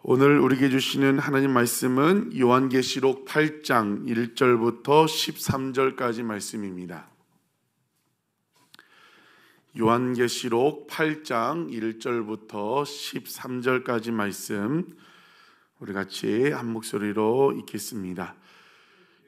오늘 우리에게 주시는 하나님 말씀은 요한계시록 8장 1절부터 13절까지 말씀입니다. 요한계시록 8장 1절부터 13절까지 말씀 우리 같이 한 목소리로 읽겠습니다.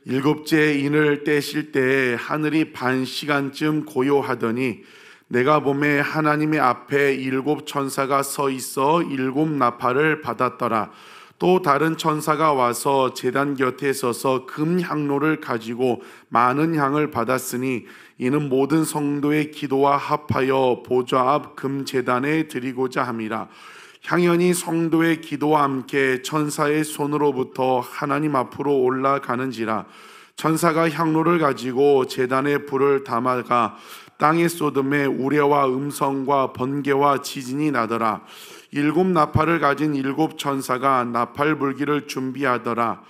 일곱째 인을 떼실 때 하늘이 반 시간쯤 고요하더니 내가 보매 하나님의 앞에 일곱 천사가 서 있어 일곱 나팔을 받았더라. 또 다른 천사가 와서 제단 곁에 서서 금 향로를 가지고 많은 향을 받았으니 이는 모든 성도의 기도와 합하여 보좌 앞 금 제단에 드리고자 함이라. 향연이 성도의 기도와 함께 천사의 손으로부터 하나님 앞으로 올라가는지라. 천사가 향로를 가지고 제단에 불을 담아가 땅에 쏟음에 우레와 음성과 번개와 지진이 나더라. 일곱 나팔을 가진 일곱 천사가 나팔 불기를 준비하더라.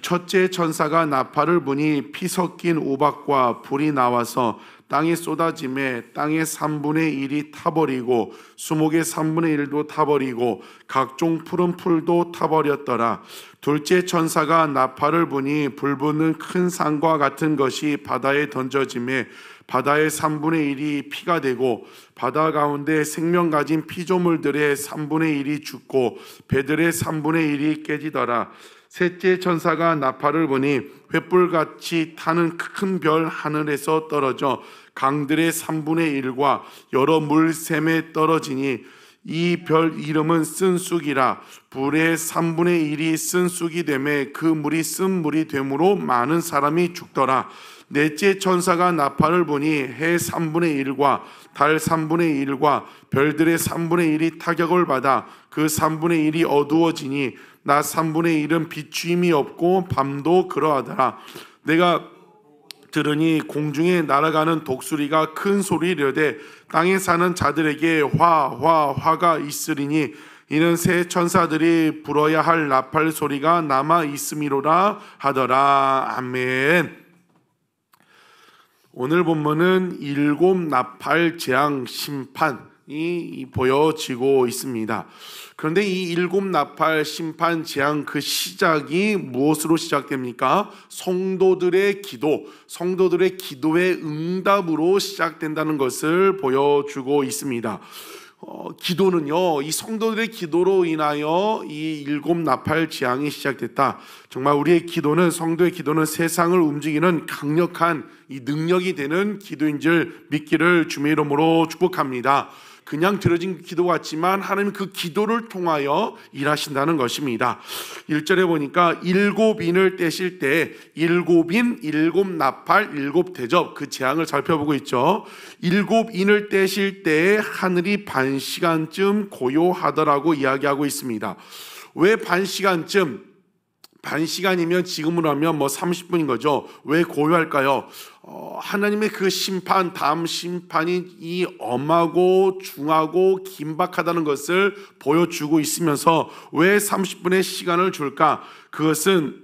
첫째 천사가 나팔을 부니 피 섞인 우박과 불이 나와서 땅에 쏟아짐에 땅의 3분의 1이 타버리고 수목의 3분의 1도 타버리고 각종 푸른 풀도 타버렸더라. 둘째 천사가 나팔을 부니 불붙는 큰 산과 같은 것이 바다에 던져짐에 바다의 3분의 1이 피가 되고 바다 가운데 생명 가진 피조물들의 3분의 1이 죽고 배들의 3분의 1이 깨지더라. 셋째 천사가 나팔을 부니 횃불같이 타는 큰 별 하늘에서 떨어져 강들의 3분의 1과 여러 물샘에 떨어지니 이 별 이름은 쓴쑥이라. 불의 3분의 1이 쓴쑥이 되매 그 물이 쓴 물이 되므로 많은 사람이 죽더라. 넷째 천사가 나팔을 부니 해 3분의 1과 달 3분의 1과 별들의 3분의 1이 타격을 받아 그 3분의 1이 어두워지니 낮 3분의 1은 비추임이 없고 밤도 그러하더라. 내가 들으니 공중에 날아가는 독수리가 큰 소리려되 땅에 사는 자들에게 화가 있으리니 이는 새 천사들이 불어야 할 나팔 소리가 남아 있음이로라 하더라. 아멘. 오늘 본문은 일곱 나팔 재앙 심판이 보여지고 있습니다. 그런데 이 일곱 나팔 심판 재앙 그 시작이 무엇으로 시작됩니까? 성도들의 기도, 성도들의 기도의 응답으로 시작된다는 것을 보여주고 있습니다. 기도는요, 이 성도들의 기도로 인하여 이 일곱 나팔 재앙이 시작됐다. 정말 우리의 기도는, 성도의 기도는 세상을 움직이는 강력한 이 능력이 되는 기도인 줄 믿기를 주의 이름으로 축복합니다. 그냥 들어진 기도 같지만 하나님 그 기도를 통하여 일하신다는 것입니다. 1절에 보니까 일곱 인을 떼실 때 일곱 인, 일곱 나팔, 일곱 대접 그 재앙을 살펴보고 있죠. 일곱 인을 떼실 때 하늘이 반 시간쯤 고요하더라고 이야기하고 있습니다. 왜 반 시간쯤? 반 시간이면 지금으로 하면 30분인 거죠. 왜 고요할까요? 하나님의 그 심판, 다음 심판이 이 엄하고 중하고 긴박하다는 것을 보여주고 있으면서 왜 30분의 시간을 줄까? 그것은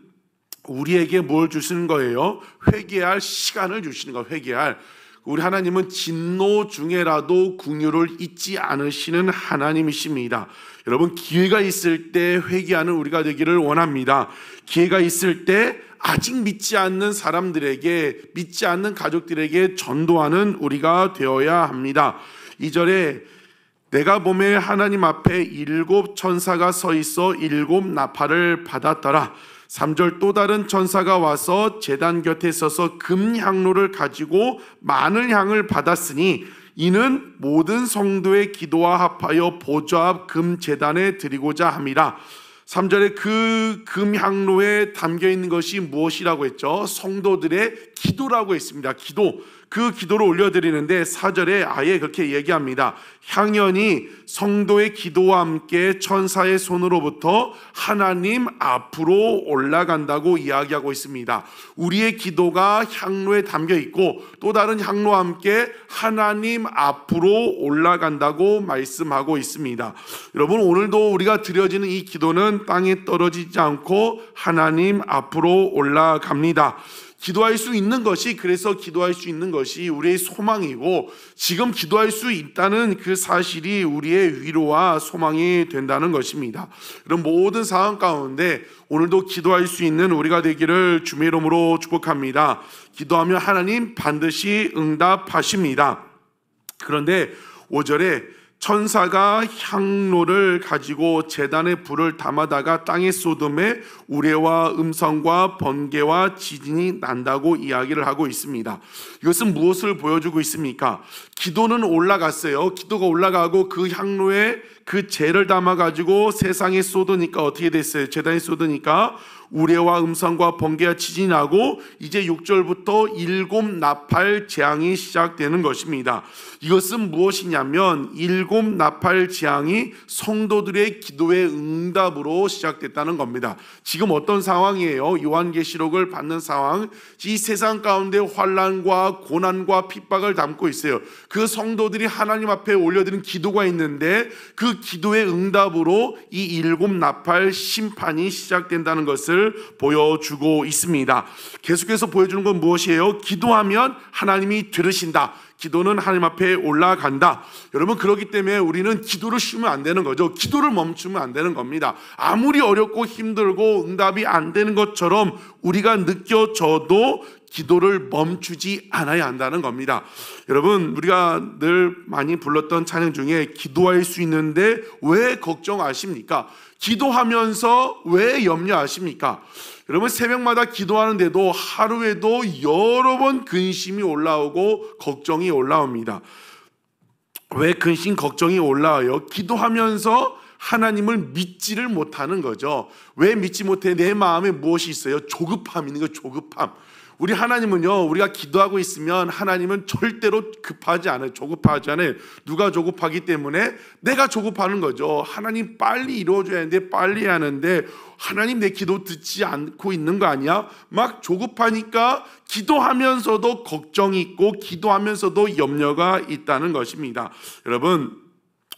우리에게 뭘 주시는 거예요? 회개할 시간을 주시는 거예요. 회개할. 우리 하나님은 진노 중에라도 긍휼을 잊지 않으시는 하나님이십니다. 여러분, 기회가 있을 때 회개하는 우리가 되기를 원합니다. 기회가 있을 때 아직 믿지 않는 사람들에게, 믿지 않는 가족들에게 전도하는 우리가 되어야 합니다. 2절에 내가 보매 하나님 앞에 일곱 천사가 서 있어 일곱 나팔을 받았더라. 3절 또 다른 천사가 와서 제단 곁에 서서 금 향로를 가지고 많은 향을 받았으니 이는 모든 성도의 기도와 합하여 보좌 앞 금 제단에 드리고자 함이라. 3절에 그 금 향로에 담겨 있는 것이 무엇이라고 했죠? 성도들의 기도라고 했습니다. 기도. 그 기도를 올려드리는데 4절에 아예 그렇게 얘기합니다. 향연이 성도의 기도와 함께 천사의 손으로부터 하나님 앞으로 올라간다고 이야기하고 있습니다. 우리의 기도가 향로에 담겨 있고 또 다른 향로와 함께 하나님 앞으로 올라간다고 말씀하고 있습니다. 여러분, 오늘도 우리가 드려지는 이 기도는 땅에 떨어지지 않고 하나님 앞으로 올라갑니다. 기도할 수 있는 것이, 그래서 기도할 수 있는 것이 우리의 소망이고, 지금 기도할 수 있다는 그 사실이 우리의 위로와 소망이 된다는 것입니다. 이런 모든 상황 가운데 오늘도 기도할 수 있는 우리가 되기를 주의 이름으로 축복합니다. 기도하면 하나님 반드시 응답하십니다. 그런데 5절에 천사가 향로를 가지고 제단에 불을 담아다가 땅에 쏟음에 우레와 음성과 번개와 지진이 난다고 이야기를 하고 있습니다. 이것은 무엇을 보여주고 있습니까? 기도는 올라갔어요. 기도가 올라가고 그 향로에 그 재를 담아가지고 세상에 쏟으니까 어떻게 됐어요? 제단에 쏟으니까 우레와 음성과 번개와 지진이 나고, 이제 6절부터 7 나팔 재앙이 시작되는 것입니다. 이것은 무엇이냐면 7 나팔 재앙이 성도들의 기도의 응답으로 시작됐다는 겁니다. 지금 어떤 상황이에요? 요한계시록을 받는 상황, 이 세상 가운데 환난과 고난과 핍박을 담고 있어요. 그 성도들이 하나님 앞에 올려드린 기도가 있는데 그 기도의 응답으로 이 7 나팔 심판이 시작된다는 것을 보여주고 있습니다. 계속해서 보여주는 건 무엇이에요? 기도하면 하나님이 들으신다. 기도는 하나님 앞에 올라간다. 여러분, 그렇기 때문에 우리는 기도를 쉬면 안 되는 거죠. 기도를 멈추면 안 되는 겁니다. 아무리 어렵고 힘들고 응답이 안 되는 것처럼 우리가 느껴져도 기도를 멈추지 않아야 한다는 겁니다. 여러분, 우리가 늘 많이 불렀던 찬양 중에 기도할 수 있는데 왜 걱정하십니까? 기도하면서 왜 염려하십니까? 여러분, 새벽마다 기도하는데도 하루에도 여러 번 근심이 올라오고 걱정이 올라옵니다. 왜 근심, 걱정이 올라와요? 기도하면서 하나님을 믿지를 못하는 거죠. 왜 믿지 못해? 내 마음에 무엇이 있어요? 조급함 있는 거예요. 조급함. 우리 하나님은요, 우리가 기도하고 있으면 하나님은 절대로 급하지 않아요. 조급하지 않아요. 누가 조급하기 때문에 내가 조급하는 거죠. 하나님 빨리 이루어줘야 하는데 빨리 하는데 하나님 내 기도 듣지 않고 있는 거 아니야? 막 조급하니까 기도하면서도 걱정이 있고 기도하면서도 염려가 있다는 것입니다. 여러분,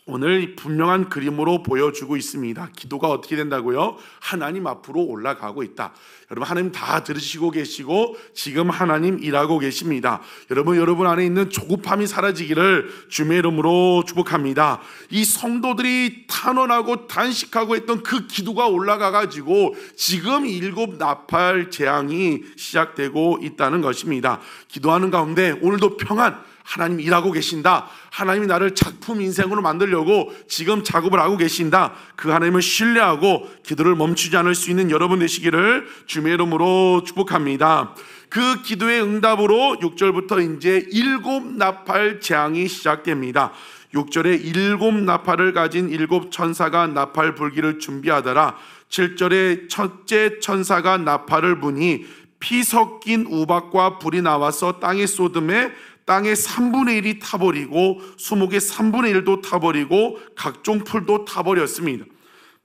오늘 분명한 그림으로 보여주고 있습니다. 기도가 어떻게 된다고요? 하나님 앞으로 올라가고 있다. 여러분, 하나님 다 들으시고 계시고 지금 하나님 일하고 계십니다. 여러분 안에 있는 조급함이 사라지기를 주의 이름으로 축복합니다. 이 성도들이 탄원하고 단식하고 했던 그 기도가 올라가가지고 지금 7 나팔 재앙이 시작되고 있다는 것입니다. 기도하는 가운데 오늘도 평안, 하나님 일하고 계신다. 하나님이 나를 작품 인생으로 만들려고 지금 작업을 하고 계신다. 그 하나님을 신뢰하고 기도를 멈추지 않을 수 있는 여러분 되시기를 주의 이름으로 축복합니다. 그 기도의 응답으로 6절부터 이제 7 나팔 재앙이 시작됩니다. 6절에 7 나팔을 가진 7 천사가 나팔 불기를 준비하더라. 7절에 첫째 천사가 나팔을 부니 피 섞인 우박과 불이 나와서 땅에 쏟음에 땅의 3분의 1이 타버리고 수목의 3분의 1도 타버리고 각종 풀도 타버렸습니다.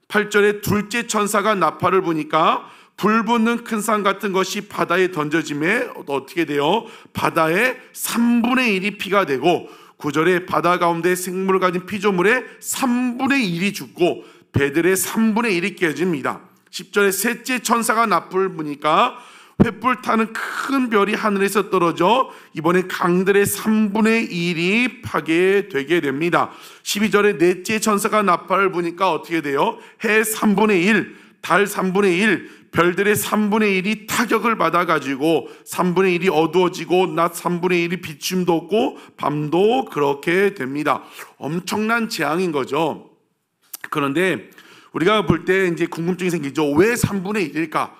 8절에 둘째 천사가 나팔을 부니까 불 붙는 큰 산 같은 것이 바다에 던져짐에 어떻게 돼요? 바다의 3분의 1이 피가 되고, 9절에 바다 가운데 생물을 가진 피조물의 3분의 1이 죽고 배들의 3분의 1이 깨집니다. 10절에 셋째 천사가 나팔을 부니까 횃불 타는 큰 별이 하늘에서 떨어져 이번에 강들의 3분의 1이 파괴되게 됩니다. 12절에 넷째 천사가 나팔을 부니까 어떻게 돼요? 해 3분의 1, 달 3분의 1, 별들의 3분의 1이 타격을 받아가지고 3분의 1이 어두워지고 낮 3분의 1이 비춤도 없고 밤도 그렇게 됩니다. 엄청난 재앙인 거죠. 그런데 우리가 볼 때 이제 궁금증이 생기죠. 왜 3분의 1일까?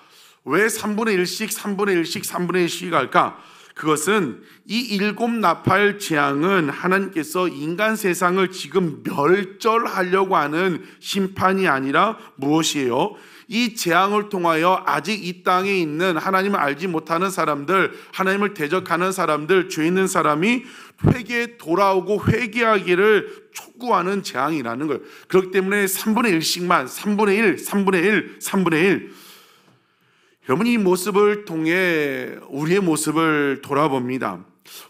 왜 3분의 1씩 3분의 1씩 3분의 1씩 할까? 그것은 이 7 나팔 재앙은 하나님께서 인간 세상을 지금 멸절하려고 하는 심판이 아니라 무엇이에요? 이 재앙을 통하여 아직 이 땅에 있는 하나님을 알지 못하는 사람들, 하나님을 대적하는 사람들, 죄 있는 사람이 회개에 돌아오고 회개하기를 촉구하는 재앙이라는 거예요. 그렇기 때문에 3분의 1씩만 3분의 1, 3분의 1, 3분의 1. 여러분, 이 모습을 통해 우리의 모습을 돌아봅니다.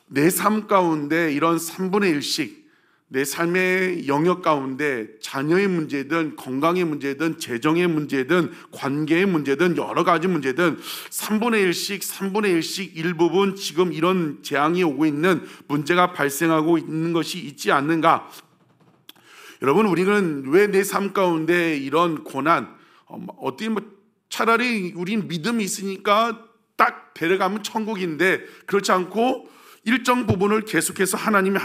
내 삶 가운데 이런 3분의 1씩 내 삶의 영역 가운데 자녀의 문제든 건강의 문제든 재정의 문제든 관계의 문제든 여러 가지 문제든 3분의 1씩 일부분 지금 이런 재앙이 오고 있는 문제가 발생하고 있는 것이 있지 않는가? 여러분, 우리는 왜 내 삶 가운데 이런 고난, 차라리 우린 믿음이 있으니까 딱 데려가면 천국인데, 그렇지 않고 일정 부분을 계속해서 하나님이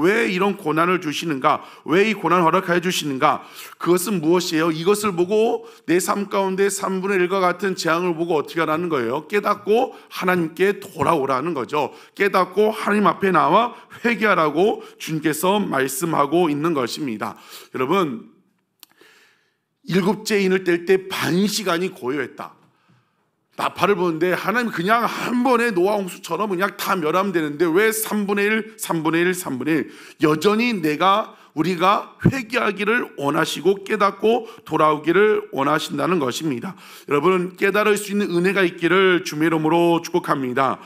왜 이런 고난을 주시는가, 왜 이 고난을 허락하여 주시는가? 그것은 무엇이에요? 이것을 보고 내 삶 가운데 3분의 1과 같은 재앙을 보고 어떻게 하라는 거예요? 깨닫고 하나님께 돌아오라는 거죠. 깨닫고 하나님 앞에 나와 회개하라고 주님께서 말씀하고 있는 것입니다. 여러분, 7째 인을 뗄 때 반 시간이 고요했다. 나팔을 보는데 하나님 그냥 한 번에 노아 홍수처럼 그냥 다 멸하면 되는데 왜 3분의 1 여전히 우리가 회개하기를 원하시고 깨닫고 돌아오기를 원하신다는 것입니다. 여러분, 깨달을 수 있는 은혜가 있기를 주의 이름으로 축복합니다.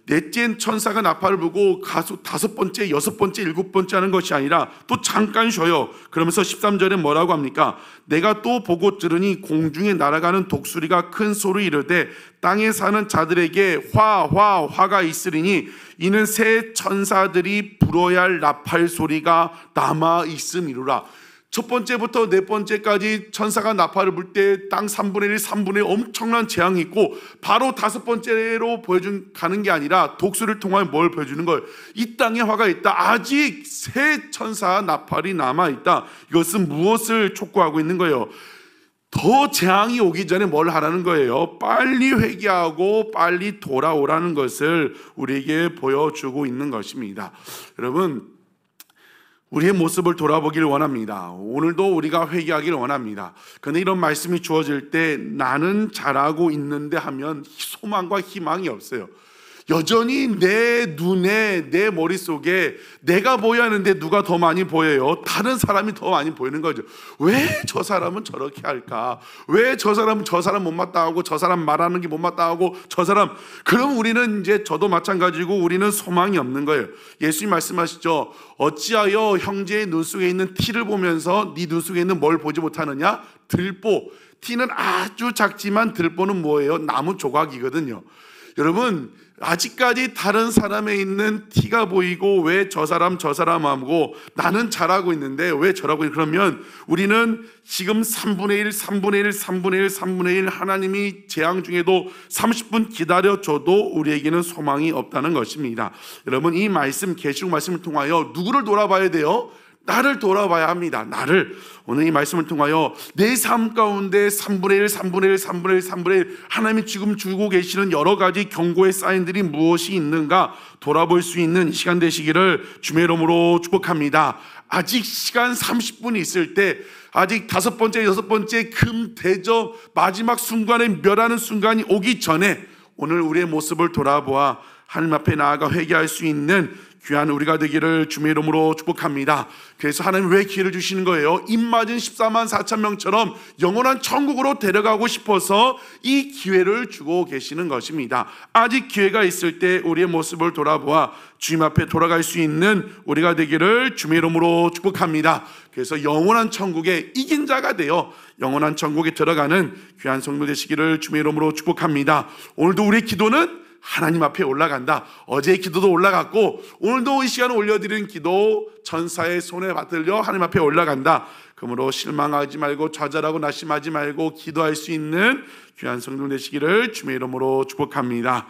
넷째 천사가 나팔을 불고 가수 5번째, 6번째, 7번째 하는 것이 아니라 또 잠깐 쉬어요. 그러면서 13절에 뭐라고 합니까? 내가 또 보고 들으니 공중에 날아가는 독수리가 큰 소리 이르되 땅에 사는 자들에게 화가 있으리니 이는 새 천사들이 불어야 할 나팔 소리가 남아 있음이로라. 첫 번째부터 네 번째까지 천사가 나팔을 불 때 땅 3분의 1 엄청난 재앙이 있고, 바로 5번째로 가는 게 아니라 독수리를 통하여 뭘 보여주는 거예요? 이 땅에 화가 있다. 아직 새 천사 나팔이 남아있다. 이것은 무엇을 촉구하고 있는 거예요? 더 재앙이 오기 전에 뭘 하라는 거예요? 빨리 회개하고 빨리 돌아오라는 것을 우리에게 보여주고 있는 것입니다. 여러분, 우리의 모습을 돌아보기를 원합니다. 오늘도 우리가 회개하기를 원합니다. 그런데 이런 말씀이 주어질 때 나는 잘하고 있는데 하면 소망과 희망이 없어요. 여전히 내 눈에, 내 머릿속에 내가 보여야 하는데 누가 더 많이 보여요? 다른 사람이 더 많이 보이는 거죠. 왜 저 사람은 저렇게 할까? 왜 저 사람은 저 사람 못마땅하고 저 사람 말하는 게 못마땅하고 저 사람, 그럼 우리는 이제 저도 마찬가지고 우리는 소망이 없는 거예요. 예수님 말씀하시죠. 어찌하여 형제의 눈 속에 있는 티를 보면서 네 눈 속에 있는 뭘 보지 못하느냐? 들보. 티는 아주 작지만 들보는 뭐예요? 나무 조각이거든요. 여러분, 아직까지 다른 사람에 있는 티가 보이고 왜 저 사람하고 나는 잘하고 있는데 왜 저라고, 그러면 우리는 지금 3분의 1 하나님이 재앙 중에도 30분 기다려줘도 우리에게는 소망이 없다는 것입니다. 여러분, 이 말씀, 계시록 말씀을 통하여 누구를 돌아봐야 돼요? 나를 돌아봐야 합니다. 나를. 오늘 이 말씀을 통하여 내 삶 가운데 3분의 1 하나님이 지금 주고 계시는 여러 가지 경고의 사인들이 무엇이 있는가 돌아볼 수 있는 이 시간 되시기를 주의 이름으로 축복합니다. 아직 시간 30분이 있을 때, 아직 5번째, 6번째 금 대접 마지막 순간에 멸하는 순간이 오기 전에 오늘 우리의 모습을 돌아보아 하나님 앞에 나아가 회개할 수 있는 귀한 우리가 되기를 주의 이름으로 축복합니다. 그래서 하나님 왜 기회를 주시는 거예요? 입맞은 14만 4천 명처럼 영원한 천국으로 데려가고 싶어서 이 기회를 주고 계시는 것입니다. 아직 기회가 있을 때 우리의 모습을 돌아보아 주님 앞에 돌아갈 수 있는 우리가 되기를 주의 이름으로 축복합니다. 그래서 영원한 천국에 이긴 자가 되어 영원한 천국에 들어가는 귀한 성도 되시기를 주의 이름으로 축복합니다. 오늘도 우리의 기도는 하나님 앞에 올라간다. 어제의 기도도 올라갔고 오늘도 이 시간에 올려드린 기도 천사의 손에 받들려 하나님 앞에 올라간다. 그러므로 실망하지 말고 좌절하고 낙심하지 말고 기도할 수 있는 귀한 성도 되시기를 주의 이름으로 축복합니다.